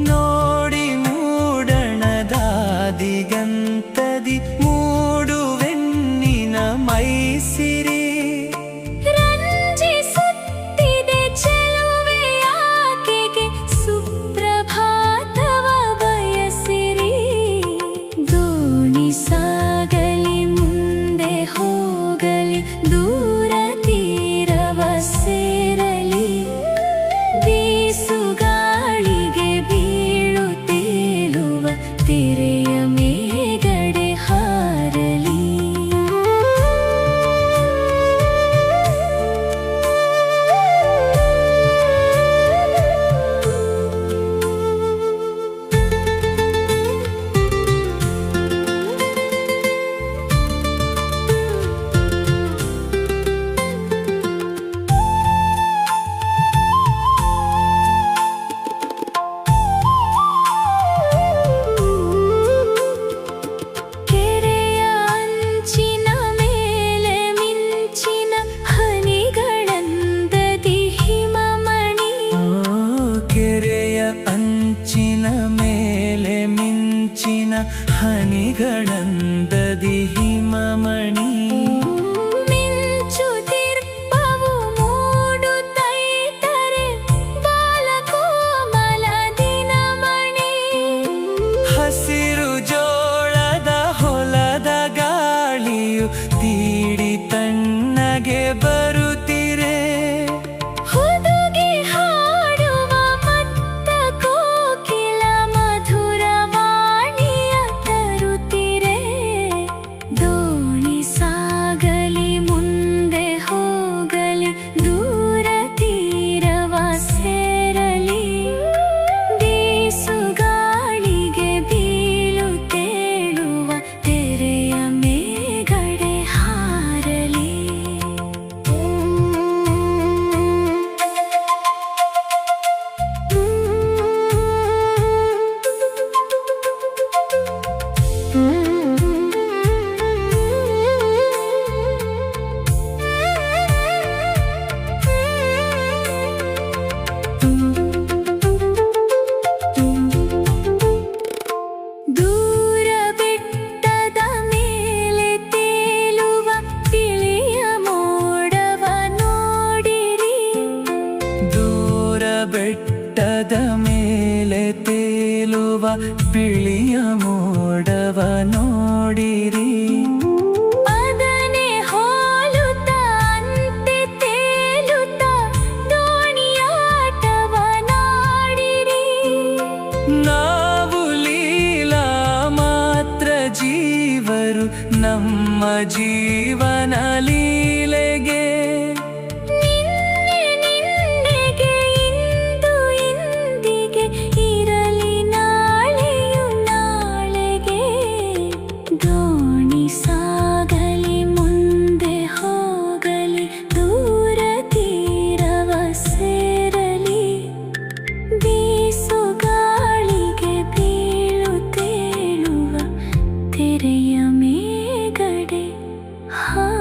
ನೋಡಿ ಮೂಡಣದ ದಿಗಂತದಿ ಮೂಡುವೆನ್ನಿನ ಮೈಸಿರಿ ರಂಜಿಸುತ್ತಿದೆ ಚೆಲುವೆಯಾಕೆಗೆ ಸುಪ್ರಭಾತವ ಬಯಸಿರಿ ದೋಣಿ ಸಾಗಲಿ ಮುಂದೆ ಹೋಗಲಿ ದೂರ ತೀರವ ಸೇರಲಿ ಬೀಸುಗಾಳಿಗೆ ಬೀಳು ತೇಲುವ ತೆರೆಯ ಮೇಗಡೆ ಹಾರಲಿ ಕೆರೆಯ ಅಂಚಿನ ಮೇಲೆ ಮಿಂಚಿನ ಹನಿಗಳಂದದಿ ಹಿಮಮಣಿ ಕೆರೆಯ ಅಂಚಿನ ಮೇಲೆ ಮಿಂಚಿನ ಹನಿಗಳಂದದಿ ಹಿಮಮಣಿ ಮಿಂಚು ದೀರ್ಪವು ಮೂಡುತ್ತೈತರೆ ಬಾಲಕೋಮಲ ದಿನಮಣಿ ಹಸಿರು ಜೋಳದ ಹೊಲದ ಗಾಳಿಯು ತೀಡಿ ತಣ್ಣಗೆ ಬರುತ್ತಿರೆ ಹುದುಗಿ ಹಾಡುವ ಮತ್ತ ಕೋಕಿಲ ಮಧುರ ವಾಣಿಯ ತರುತ್ತಿರೆ ದೋಣಿ ಸಾಗಲಿ ಮುಂದೆ ಹೋಗಲಿ ದೂರ ತೀರವ ಸೇರಲಿ ಬೀಸುಗಾಳಿಗೆ ಬೀಳು ತೇಳುವ ತೆರೆಯ ಮೇಗಡೆ ಹಾರಲಿ ದೂರ ಬೆಟ್ಟದ ಮೇಲೆ ತೇಲುವ ತಿಳಿಯ ಮೋಡವ ನೋಡಿರಿ ದೂರ ಬೆಟ್ಟದ ಮೇಲೆ ತೇಲುವ ಬಿಳಿಯ ಮೋಡವ ನೋಡಿರಿ ಅದನೆ ಹೋಲುತ್ತ ಅಂತೆ ತೇಲುತ್ತ ದೋಣಿಯಾಟವ ನಾಡಿರಿ ನಾವು ಲೀಲಾ ಮಾತ್ರ ಜೀವರು ನಮ್ಮ ಜೀವನ ಲೀಲೆಗೆ ನಿನ್ನೆ ನಿನ್ನೆಗೆ ಇಂದು ಇಂದಿಗೆ ಇರಲಿ ನಾಳೆಯು ನಾಳೆಗೆ ದೋಣಿ ಸಾಗಲಿ ಮುಂದೆ ಹೋಗಲಿ ದೂರ ತೀರವ ಸೇರಲಿ ಬೀಸುಗಾಳಿಗೆ ಬೀಳು ತೇಳುವ ತೆರೆಯ ಮೇಗಡೆ ಹಾರಲಿ